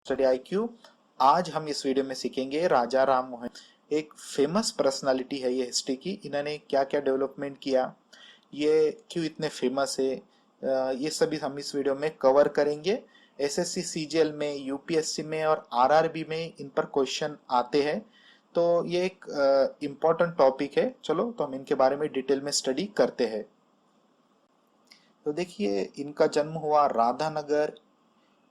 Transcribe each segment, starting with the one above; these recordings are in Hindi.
Study IQ. आज हम इस वीडियो में सीखेंगे राजा राम मोहन। एक फेमस पर्सनालिटी है ये हिस्ट्री की। इन्होंने क्या क्या डेवलपमेंट किया, ये क्यों इतने फेमस है, ये सभी हम इस वीडियो में कवर करेंगे। एसएससी सीजीएल में, यूपीएससी में और आरआरबी में इन पर क्वेश्चन आते हैं, तो ये एक इम्पोर्टेंट टॉपिक है। चलो तो हम इनके बारे में डिटेल में स्टडी करते हैं। तो देखिए, इनका जन्म हुआ राधानगर,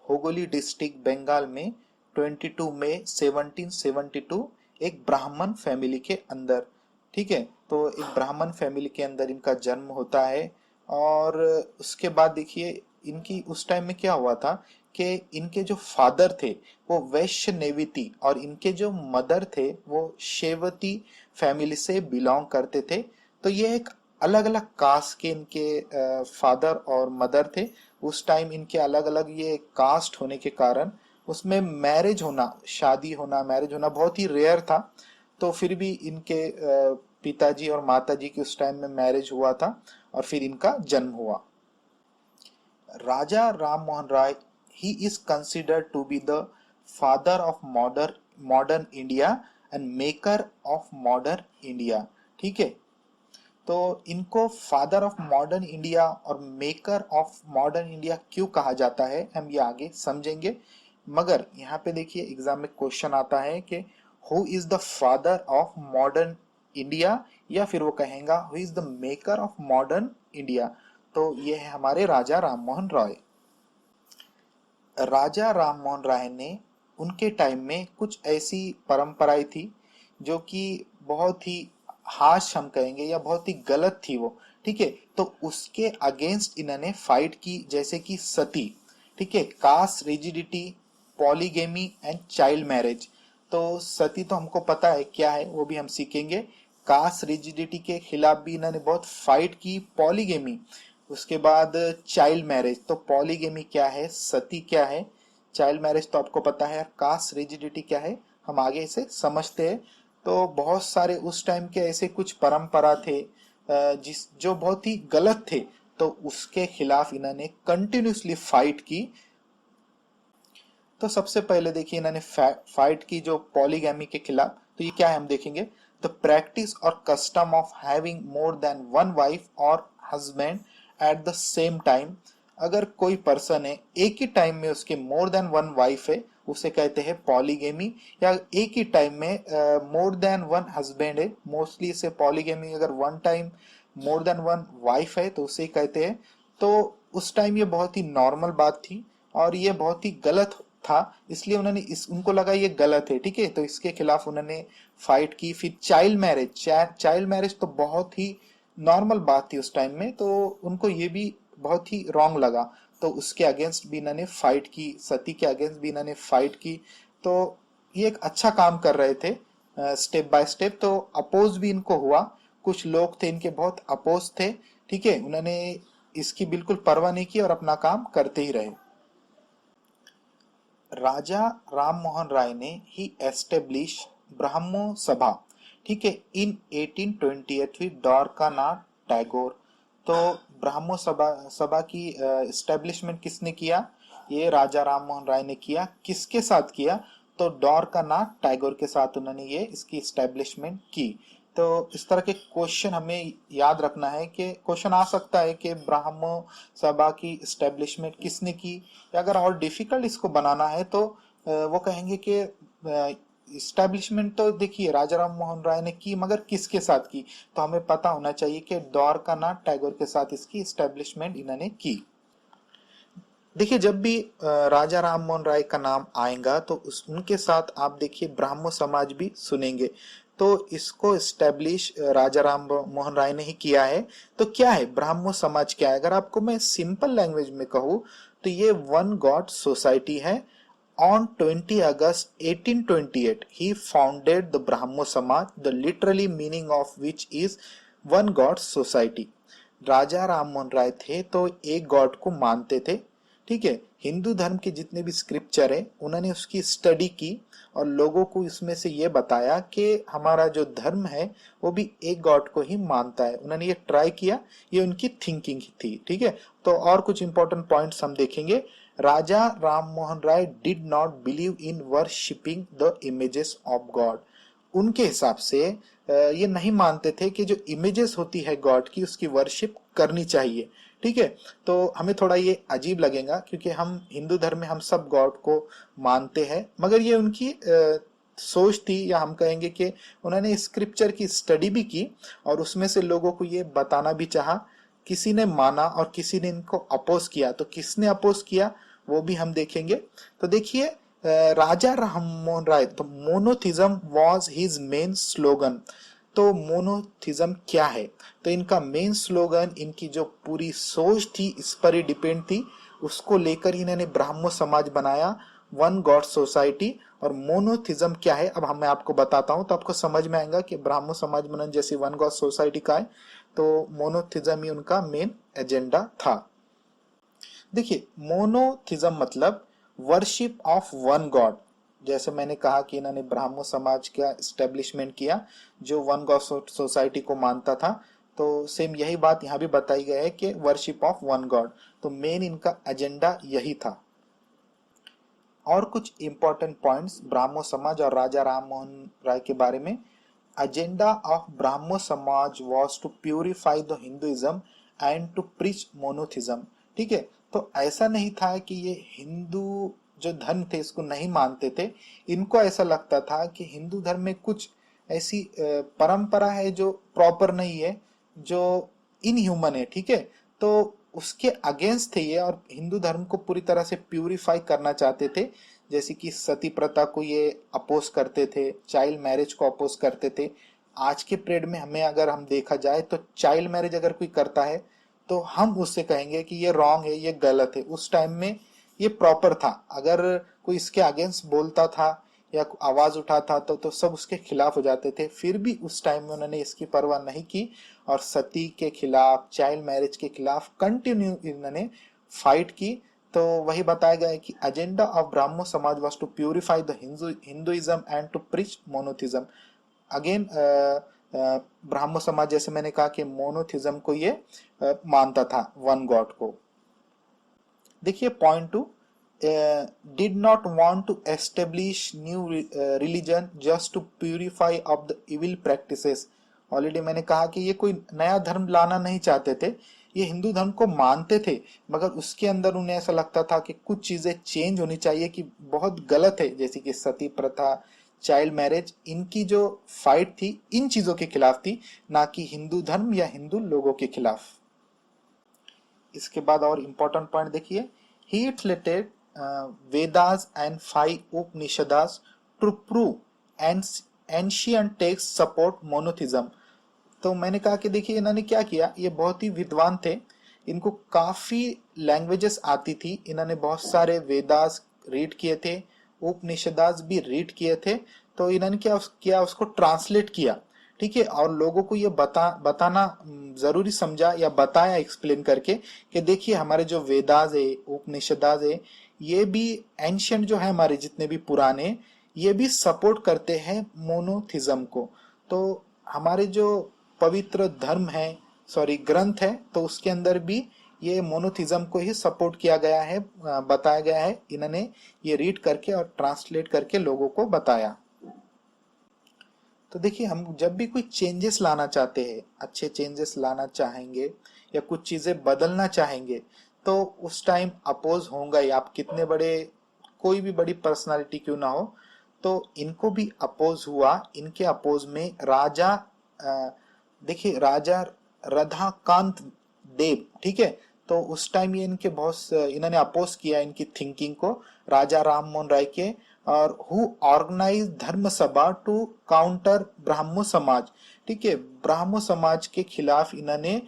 हुगली डिस्ट्रिक्ट, बंगाल में 22 मई 1772, एक ब्राह्मण फैमिली के अंदर। ठीक है, तो एक ब्राह्मण फैमिली के अंदर इनका जन्म होता है। और उसके बाद देखिए, इनकी उस टाइम में क्या हुआ था कि इनके जो फादर थे वो वैश्य नेविती और इनके जो मदर थे वो शेवती फैमिली से बिलोंग करते थे। तो ये एक अलग अलग कास्ट के इनके फादर और मदर थे। उस टाइम इनके अलग अलग ये कास्ट होने के कारण उसमें मैरिज होना, शादी होना, मैरिज होना बहुत ही रेयर था। तो फिर भी इनके पिताजी और माताजी की उस टाइम में मैरिज हुआ था और फिर इनका जन्म हुआ। Raja Ram Mohan Roy, he is considered to be the father of modern India and maker of modern India. ठीक है, तो इनको फादर ऑफ मॉडर्न इंडिया और मेकर ऑफ मॉडर्न इंडिया क्यों कहा जाता है, हम ये आगे समझेंगे। मगर यहाँ पे देखिए, एग्जाम में क्वेश्चन आता है कि who is the father of modern India, या फिर वो कहेगा who is the maker of modern India. तो ये है हमारे राजा राम मोहन रॉय। राजा राम मोहन राय ने, उनके टाइम में कुछ ऐसी परंपराएं थी जो कि बहुत ही हाश हम कहेंगे या बहुत ही गलत थी वो। ठीक है, तो उसके अगेंस्ट इन्होंने फाइट की, जैसे कि सती, ठीक है, caste rigidity, polygamy and child marriage. तो सती तो हमको पता है क्या है, वो भी हम सीखेंगे। कास्ट रिजिडिटी के खिलाफ भी इन्होंने बहुत फाइट की, पॉलीगेमी, उसके बाद चाइल्ड मैरिज। तो पॉलीगेमी क्या है, सती क्या है, चाइल्ड मैरिज तो आपको पता है, कास्ट रिजिडिटी क्या है, हम आगे इसे समझते हैं। तो बहुत सारे उस टाइम के ऐसे कुछ परंपरा थे जिस जो बहुत ही गलत थे, तो उसके खिलाफ इन्होंने कंटिन्यूसली फाइट की। तो सबसे पहले देखिए, इन्होंने फाइट की जो पॉलीगैमी के खिलाफ। तो ये क्या है हम देखेंगे। द प्रैक्टिस और custom of having more than one wife और husband at the same time. अगर कोई पर्सन है, एक ही टाइम में उसके मोर देन वन वाइफ है, उसे कहते हैं पॉलीगेमी। या एक ही टाइम में मोर देन वन हस्बैंड है, मोस्टली इसे पॉलीगेमी। अगर one time more than one wife है तो उसे कहते हैं। तो उस टाइम ये बहुत ही नॉर्मल बात थी और ये बहुत ही गलत था, इसलिए उन्होंने उनको लगा ये गलत है। ठीक है, तो इसके खिलाफ उन्होंने फाइट की। फिर चाइल्ड मैरिज, चाइल्ड मैरिज तो बहुत ही नॉर्मल बात थी उस टाइम में, तो उनको ये भी बहुत ही रॉन्ग लगा, तो उसके अगेंस्ट भी इन्होंने फाइट की, सती के अगेंस्ट भी इन्होंने फाइट की। तो ये एक अच्छा काम कर रहे थे स्टेप बाय स्टेप। तो अपोज भी इनको हुआ, कुछ लोग थे इनके बहुत अपोज थे। ठीक है, उन्होंने इसकी बिल्कुल परवाह नहीं की और अपना काम करते ही रहे। राजा राम मोहन राय ने ही एस्टेब्लिश ब्राह्मो सभा, ठीक है, इन 1828 विद द्वारकानाथ टैगोर। तो ब्राह्मो सभा की एस्टेब्लिशमेंट किसने किया, ये राजा राम मोहन राय ने किया। किसके साथ किया, तो द्वारकानाथ टैगोर के साथ उन्होंने ये इसकी एस्टेब्लिशमेंट की। तो इस तरह के क्वेश्चन हमें याद रखना है कि क्वेश्चन आ सकता है कि ब्राह्मो सभा की एस्टेब्लिशमेंट किसने की। अगर और डिफिकल्ट इसको बनाना है तो वो कहेंगे कि इस्टेब्लिशमेंट तो देखिए राजा राम मोहन राय ने की, मगर किसके साथ की। तो हमें पता होना चाहिए कि द्वारकानाथ टैगोर के साथ इसकी इस्टेब्लिशमेंट इन्होंने की। देखिए, जब भी राजा राम मोहन राय का नाम आएगा तो उनके साथ आप देखिए ब्राह्मो समाज भी सुनेंगे। तो इसको स्टैब्लिश राजा राम मोहन राय ने ही किया है। तो क्या है ब्राह्मो समाज, क्या है, अगर आपको मैं सिंपल लैंग्वेज में कहूँ तो ये वन गॉड सोसाइटी है। On 20 August 1828 he founded the Brahmo Samaj, the literally meaning of which is one God society. Raja Ram Mohan Roy थे तो एक गॉड को मानते थे। ठीक है, हिंदू धर्म के जितने भी स्क्रिप्चर है उन्होंने उसकी स्टडी की और लोगों को इसमें से ये बताया कि हमारा जो धर्म है वो भी एक गॉड को ही मानता है। उन्होंने ये ट्राई किया, ये उनकी थिंकिंग थी। ठीक है, तो और कुछ इंपॉर्टेंट पॉइंट्स हम देखेंगे। Raja Ram Mohan Roy did not believe in worshipping the images of God. उनके हिसाब से ये नहीं मानते थे कि जो इमेजेस होती है गॉड की उसकी वर्शिप करनी चाहिए। ठीक है, तो हमें थोड़ा ये अजीब लगेगा क्योंकि हम हिंदू धर्म में हम सब गॉड को मानते हैं, मगर ये उनकी सोच थी, या हम कहेंगे कि उन्होंने स्क्रिप्चर की स्टडी भी की और उसमें से लोगों को ये बताना भी चाहा। किसी ने माना और किसी ने इनको अपोज किया, तो किसने अपोज किया वो भी हम देखेंगे। तो देखिए, राजा राममोहन राय, तो monotheism was his main slogan. तो मोनोथिज्म क्या है? तो इनका मेन स्लोगन, इनकी जो पूरी सोच थी इस पर ही डिपेंड थी, उसको लेकर इन्होंने ब्राह्मो समाज बनाया, वन गॉड सोसाइटी। और मोनोथिज्म क्या है अब मैं आपको बताता हूं, तो आपको समझ में आएगा कि ब्राह्मो समाज बनन जैसी वन गॉड सोसाइटी का है, तो मोनोथिज्म ही उनका मेन एजेंडा था। देखिए, मोनोथिज्म मतलब वर्शिप ऑफ वन गॉड। जैसे मैंने कहा कि इन्होंने ब्राह्मो समाज का एस्टेब्लिशमेंट किया जो वन गॉड सोसाइटी को मानता था, तो सेम यही बात यहाँ भी बताई गई है कि वर्शिप ऑफ वन गॉड। तो मेन इनका एजेंडा यही था। और कुछ इंपॉर्टेंट पॉइंट्स ब्राह्मो समाज और राजा राम मोहन राय के बारे में। Agenda of Brahmo Samaj was to purify the Hinduism and to preach monotheism. ठीक है, तो ऐसा नहीं था कि ये हिंदू जो धर्म थे इसको नहीं मानते थे, इनको ऐसा लगता था कि हिंदू धर्म में कुछ ऐसी परंपरा है जो प्रॉपर नहीं है, जो इनह्यूमन है। ठीक है, तो उसके अगेंस्ट थे ये, और हिंदू धर्म को पूरी तरह से प्यूरिफाई करना चाहते थे। जैसे कि सती प्रथा को ये अपोज करते थे, चाइल्ड मैरिज को अपोज करते थे। आज के पीरियड में हमें अगर हम देखा जाए तो चाइल्ड मैरिज अगर कोई करता है तो हम उससे कहेंगे कि ये रॉन्ग है, ये गलत है। उस टाइम में ये प्रॉपर था। अगर कोई इसके अगेंस्ट बोलता था या आवाज उठाता तो सब उसके खिलाफ हो जाते थे। फिर भी उस टाइम में उन्होंने इसकी परवाह नहीं की और सती के खिलाफ, चाइल्ड मैरिज के खिलाफ कंटिन्यू इन्होंने फाइट की। तो वही बताया गया है कि agenda of Brahmo Samaj was to purify the Hinduism and to preach monotheism. Again Brahmo Samaj, जैसे मैंने कहा कि मोनोथिज्म को ये मानता था, वन गॉड को। देखिए point 2, did not want to establish new religion just to purify of the evil practices। Already मैंने कहा कि ये कोई नया धर्म लाना नहीं चाहते थे, ये हिंदू धर्म को मानते थे, मगर उसके अंदर उन्हें ऐसा लगता था कि कुछ चीजें चेंज होनी चाहिए कि बहुत गलत है, जैसे कि सती प्रथा, चाइल्ड मैरिज। इनकी जो फाइट थी इन चीजों के खिलाफ थी, ना कि हिंदू धर्म या हिंदू लोगों के खिलाफ। इसके बाद और इंपॉर्टेंट पॉइंट देखिए, he related Vedas and 5 Upanishads to prove ancient texts support monotheism। तो मैंने कहा कि देखिए इन्होंने क्या किया, ये बहुत ही विद्वान थे, इनको काफी लैंग्वेजेस आती थी, इन्होंने बहुत सारे वेदास रीड किए थे, उपनिषदास भी रीड किए थे। तो इन्होंने क्या किया, उसको ट्रांसलेट किया। ठीक है, और लोगों को ये बताना जरूरी समझा या बताया एक्सप्लेन करके कि देखिए हमारे जो वेदास है, उपनिषदास है, ये भी एंशियंट जो है हमारे जितने भी पुराने, ये भी सपोर्ट करते हैं मोनोथिज्म को। तो हमारे जो पवित्र धर्म है, सॉरी ग्रंथ है, तो उसके अंदर भी ये मोनोथिज्म को ही सपोर्ट किया गया है, बताया गया है। इन्होंने ये रीड करके और ट्रांसलेट करके लोगों को बताया। तो देखिए, हम जब भी कोई चेंजेस लाना चाहते हैं, अच्छे चेंजेस लाना चाहेंगे या कुछ चीजें बदलना चाहेंगे, तो उस टाइम अपोज होगा ही। आप कितने बड़े, कोई भी बड़ी पर्सनालिटी क्यों ना हो, तो इनको भी अपोज हुआ। इनके अपोज में राजा, देखिए राजा राधाकांत देव, ठीक है, तो उस टाइम ये इनके बहुत, इन्होंने अपोज किया इनकी थिंकिंग को, राजा राम मोहन राय के। और हु ऑर्गेनाइज धर्म सभा टू काउंटर ब्राह्मो समाज। ठीक है, ब्राह्मो समाज के खिलाफ इन्होंने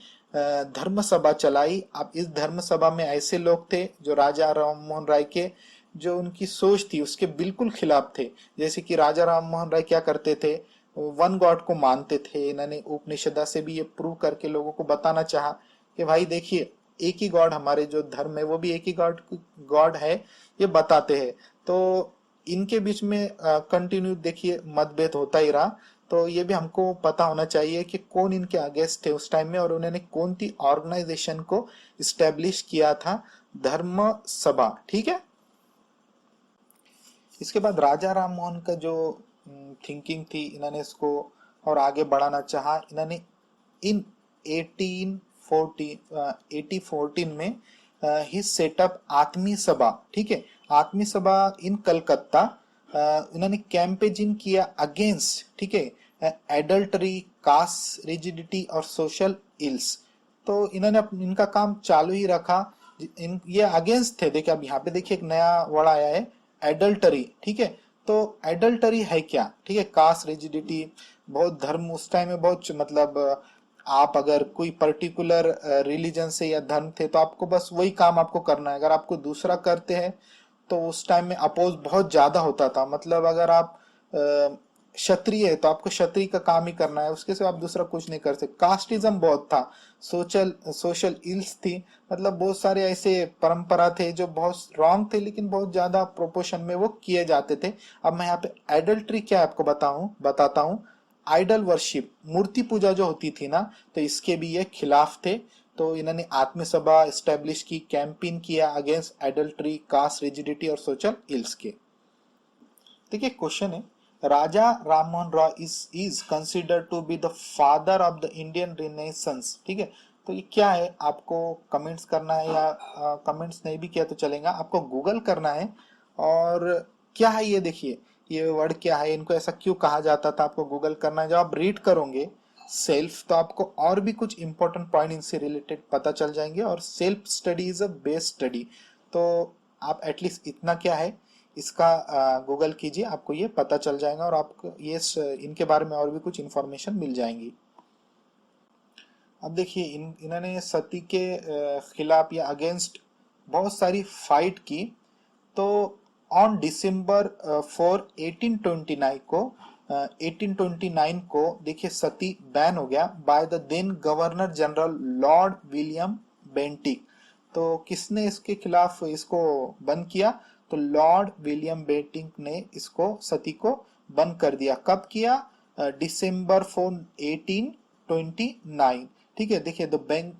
धर्म सभा चलाई। अब इस धर्म सभा में ऐसे लोग थे जो राजा राम मोहन राय के जो उनकी सोच थी उसके बिल्कुल खिलाफ थे। जैसे कि राजा राम मोहन राय क्या करते थे, वन गॉड को मानते थे। इन्होंने उपनिषदा से भी ये प्रूव करके लोगों को बताना चाहा कि भाई देखिए, एक ही गॉड, हमारे जो धर्म है वो भी एक ही गॉड है, ये बताते हैं। तो इनके बीच में कंटिन्यू देखिए मतभेद होता ही रहा। तो ये भी हमको पता होना चाहिए कि कौन इनके अगेंस्ट थे उस टाइम में, और उन्होंने कौन सी ऑर्गेनाइजेशन को स्टेब्लिश किया था धर्म सभा, ठीक है। इसके बाद राजा राम मोहन का जो थिंकिंग थी, इन्होंने इसको और आगे बढ़ाना चाहा। इन्होंने इन 1814 में ही सेटअप आत्मी सभा, ठीक है, आत्मी सभा इन कलकत्ता। इन्होंने कैंपेजिंग किया अगेंस्ट, ठीक है, एडल्टरी, कास्ट रिजिडिटी और सोशल इल्स। तो इन्होंने इनका काम चालू ही रखा। ये अगेंस्ट थे। देखिए अब यहाँ पे देखिए एक नया वर्ड आया है, एडल्टरी, ठीक है। तो एडल्टरी है क्या, ठीक है, कास्ट रिजिडिटी, बहुत धर्म उस टाइम में बहुत मतलब आप अगर कोई पर्टिकुलर रिलीजन से या धर्म थे तो आपको बस वही काम आपको करना है। अगर आपको दूसरा करते हैं तो उस टाइम में अपोज बहुत ज्यादा होता था। मतलब अगर आप क्षत्रिय है तो आपको क्षत्रिय का काम ही करना है, उसके सिवा आप दूसरा कुछ नहीं कर सकते। कास्टिज्म बहुत था, सोशल सोशल इल्स थी, मतलब बहुत सारे ऐसे परंपरा थे जो बहुत रॉन्ग थे लेकिन बहुत ज्यादा प्रोपोर्शन में वो किए जाते थे। अब मैं यहाँ पे एडल्ट्री क्या है आपको बताता हूँ। आइडल वर्शिप, मूर्ति पूजा जो होती थी ना, तो इसके भी ये खिलाफ थे। तो इन्होंने आत्मसभा एस्टेब्लिश की, कैंपेन किया अगेंस्ट एडल्ट्री, कास्ट रिजिडिटी और सोशल इल्स के। देखिए क्वेश्चन है, Raja Rammohan Roy is considered to be the father of the Indian renaissance, ठीक है। तो ये क्या है, आपको कमेंट्स करना है या कमेंट्स नहीं भी किया तो चलेगा, आपको गूगल करना है। और क्या है ये, देखिए ये वर्ड क्या है, इनको ऐसा क्यों कहा जाता था, आपको गूगल करना है। जब आप रीड करोगे सेल्फ तो आपको और भी कुछ इंपॉर्टेंट पॉइंट इनसे रिलेटेड पता चल जाएंगे। और self study is a best study. तो आप एटलीस्ट इतना क्या है, इसका गूगल कीजिए, आपको ये पता चल जाएगा और आपको ये इनके बारे में और भी कुछ इंफॉर्मेशन मिल जाएंगी। अब देखिए इन्होंने सती के खिलाफ या अगेंस्ट बहुत सारी फाइट की। तो ऑन डिसम्बर 4 1829 को देखिए सती बैन हो गया by the then governor general Lord William Bentinck. तो किसने इसके खिलाफ इसको बंद किया, तो लॉर्ड विलियम बेंटिक ने इसको सती को बंद कर दिया। कब किया, डिसम्बर 4 1829, ठीक है। देखिए the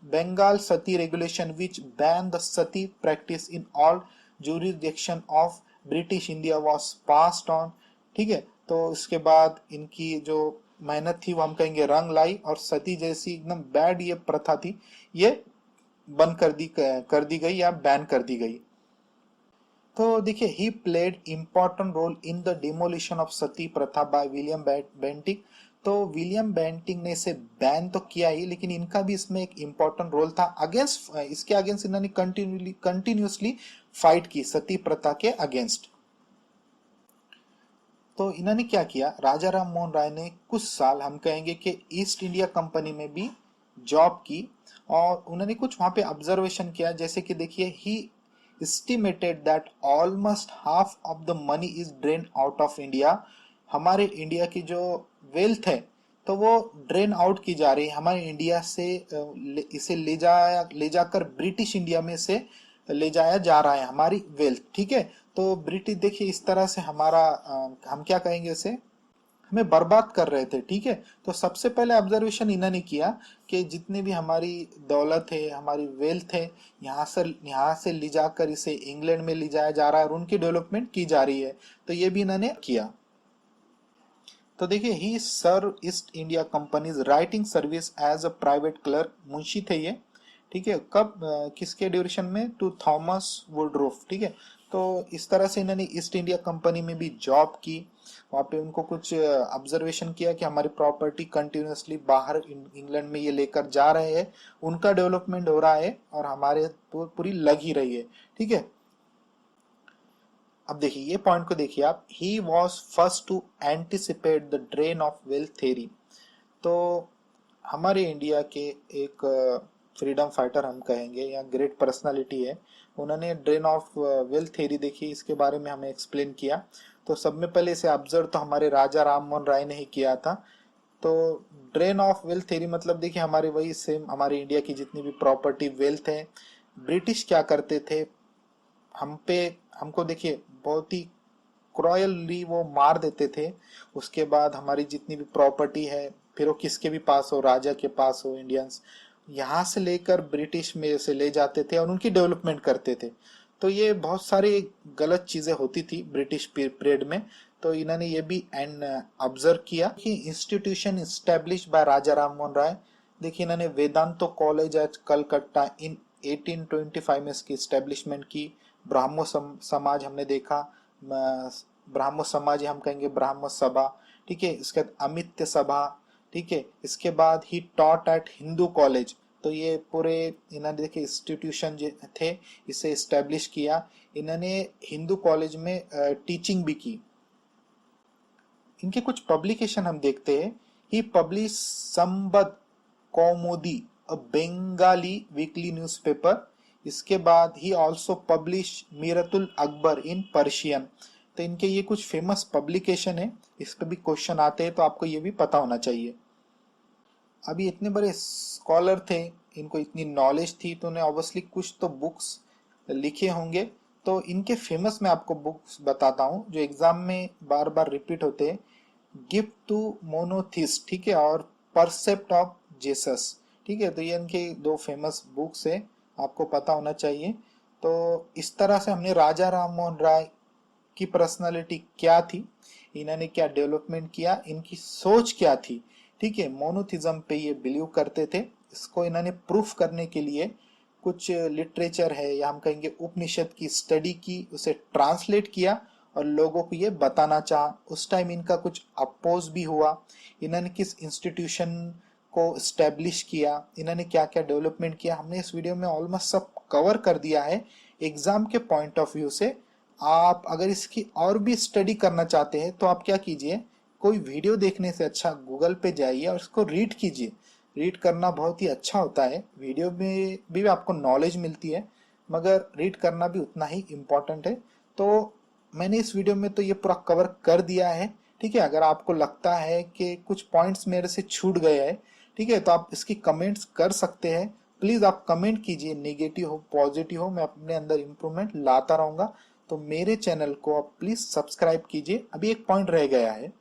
Bengal sati regulation which ban the sati practice in all jurisdiction of British India was passed on, ठीक है। तो इसके बाद इनकी जो मेहनत थी वो हम कहेंगे रंग लाई, और सती जैसी एकदम बैड ये प्रथा थी, ये बंद कर दी गई या बैन कर दी गई। तो देखिए he played important role in the demolition of sati pratha by William Bentinck. तो विलियम बेंटिक ने इसे बैन तो किया ही, लेकिन इनका भी इसमें एक इंपॉर्टेंट रोल था। अगेंस्ट इसके अगेंस्ट इन्होंने कंटिन्यूसली फाइट की सती प्रथा के अगेंस्ट। तो इन्होंने क्या किया, राजा राम मोहन राय ने कुछ साल हम कहेंगे कि ईस्ट इंडिया कंपनी में भी जॉब की, और उन्होंने कुछ वहां पे ऑब्जर्वेशन किया। जैसे कि देखिए ही estimated that almost half of the money is drained out of India। हमारे इंडिया की जो वेल्थ है तो वो ड्रेन आउट की जा रही है हमारे इंडिया से। इसे ले जाकर ब्रिटिश इंडिया में से ले जाया जा रहा है हमारी वेल्थ, ठीक है। तो ब्रिटिश देखिए इस तरह से हमारा हम क्या कहेंगे इसे, हमें बर्बाद कर रहे थे, ठीक है। तो सबसे पहले ऑब्जर्वेशन इन्होंने किया कि जितनी भी हमारी दौलत है, हमारी वेल्थ है, यहाँ से ले जाकर इसे इंग्लैंड में ले जाया जा रहा है और उनकी डेवलपमेंट की जा रही है। तो ये भी इन्होंने किया। तो देखिए he serve East India company's writing service as a private clerk, मुंशी थे ये, ठीक है। कब किसके ड्यूरेशन में, टू थॉमस वुडरूफ, ठीक है। तो इस तरह से इन्होंने ईस्ट इंडिया कंपनी में भी जॉब की। वहाँ पे उनको कुछ ऑब्जर्वेशन किया कि हमारी प्रॉपर्टी कंटिन्यूसली बाहर इंग्लैंड में ये लेकर जा रहे हैं, उनका डेवलपमेंट हो रहा है और हमारे पूरी लग ही रही है, ठीक है। अब देखिए ये पॉइंट को देखिए आप, he was first to anticipate the drain of wealth theory. तो हमारे इंडिया के एक फ्रीडम फाइटर हम कहेंगे या ग्रेट पर्सनालिटी है, उन्होंने ड्रेन ऑफ वेल्थ थेरी देखी, इसके बारे में हमें एक्सप्लेन किया। तो सब में पहले इसे ऑब्जर्व तो हमारे राजा राम मोहन राय ने ही किया था। तो ड्रेन ऑफ वेल्थ थेरी मतलब देखिए हमारे वही सेम हमारे इंडिया की जितनी भी प्रॉपर्टी वेल्थ है, ब्रिटिश क्या करते थे, हम पे हमको देखिए बहुत ही क्रॉयली वो मार देते थे। उसके बाद हमारी जितनी भी प्रॉपर्टी है, फिर वो किसके भी पास हो, राजा के पास हो, इंडियंस, यहाँ से लेकर ब्रिटिश में से ले जाते थे और उनकी डेवलपमेंट करते थे। तो ये बहुत सारी गलत चीजें होती थी ब्रिटिश पीरियड में। तो इन्होंने ये भी एंड ऑब्जर्व किया कि इंस्टीट्यूशन इस्टेब्लिश बाय राजा राम मोहन राय। देखिए इन्होंने वेदांतो कॉलेज एट कलकत्ता इन 1825 में इसकी इस्टेब्लिशमेंट की। ब्राह्मो समाज हमने देखा, ब्राह्मो समाज हम कहेंगे ब्राह्मो सभा, ठीक है। इसके बाद अमित्य सभा, ठीक है। इसके बाद he taught at Hindu college. तो ये पूरे इन्होंने देखिए इंस्टीट्यूशन जो थे इसे इस्टेब्लिश किया। इन्होंने हिंदू कॉलेज में टीचिंग भी की। इनके कुछ पब्लिकेशन हम देखते हैं। He publish Sambad Kaumudi, a Bengali weekly newspaper. इसके बाद he also publish Miratul Akbar in Persian. तो इनके ये कुछ फेमस पब्लिकेशन है, इस पे भी क्वेश्चन आते हैं तो आपको ये भी पता होना चाहिए। अभी इतने बड़े स्कॉलर थे, इनको इतनी नॉलेज थी, तो उन्हें ऑब्वियसली कुछ तो बुक्स लिखे होंगे। तो इनके फेमस मैं आपको बुक्स बताता हूँ जो एग्जाम में बार बार रिपीट होते हैं। गिफ्ट टू मोनोथिस्ट, ठीक है, और परसेप्ट ऑफ जेसस, ठीक है। तो ये इनके दो फेमस बुक्स है, आपको पता होना चाहिए। तो इस तरह से हमने राजा राम मोहन राय की पर्सनालिटी क्या थी, इन्होंने क्या डेवलपमेंट किया, इनकी सोच क्या थी, ठीक है। मोनोथिज्म पे ये बिलीव करते थे। इसको इन्होंने प्रूफ करने के लिए कुछ लिटरेचर है या हम कहेंगे उपनिषद की स्टडी की, उसे ट्रांसलेट किया और लोगों को ये बताना चाहा। उस टाइम इनका कुछ अपोज भी हुआ। इन्होंने किस इंस्टीट्यूशन को स्टैब्लिश किया, इन्होंने क्या क्या डेवलपमेंट किया, हमने इस वीडियो में ऑलमोस्ट सब कवर कर दिया है एग्जाम के पॉइंट ऑफ व्यू से। आप अगर इसकी और भी स्टडी करना चाहते हैं तो आप क्या कीजिए, कोई वीडियो देखने से अच्छा गूगल पे जाइए और इसको रीड कीजिए। रीड करना बहुत ही अच्छा होता है, वीडियो में भी आपको नॉलेज मिलती है, मगर रीड करना भी उतना ही इम्पोर्टेंट है। तो मैंने इस वीडियो में तो ये पूरा कवर कर दिया है, ठीक है। अगर आपको लगता है कि कुछ पॉइंट्स मेरे से छूट गए हैं, ठीक है, तो आप इसकी कमेंट्स कर सकते हैं। प्लीज आप कमेंट कीजिए, नेगेटिव हो पॉजिटिव हो, मैं अपने अंदर इम्प्रूवमेंट लाता रहूंगा। तो मेरे चैनल को आप प्लीज सब्सक्राइब कीजिए। अभी एक पॉइंट रह गया है,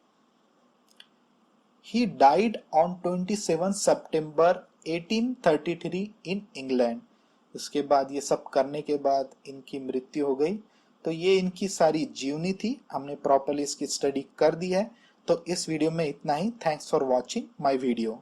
he died on 27 September 1833 in England. उसके बाद ये सब करने के बाद इनकी मृत्यु हो गई। तो ये इनकी सारी जीवनी थी, हमने प्रॉपर्ली इसकी स्टडी कर दी है। तो इस वीडियो में इतना ही। Thanks for watching my video.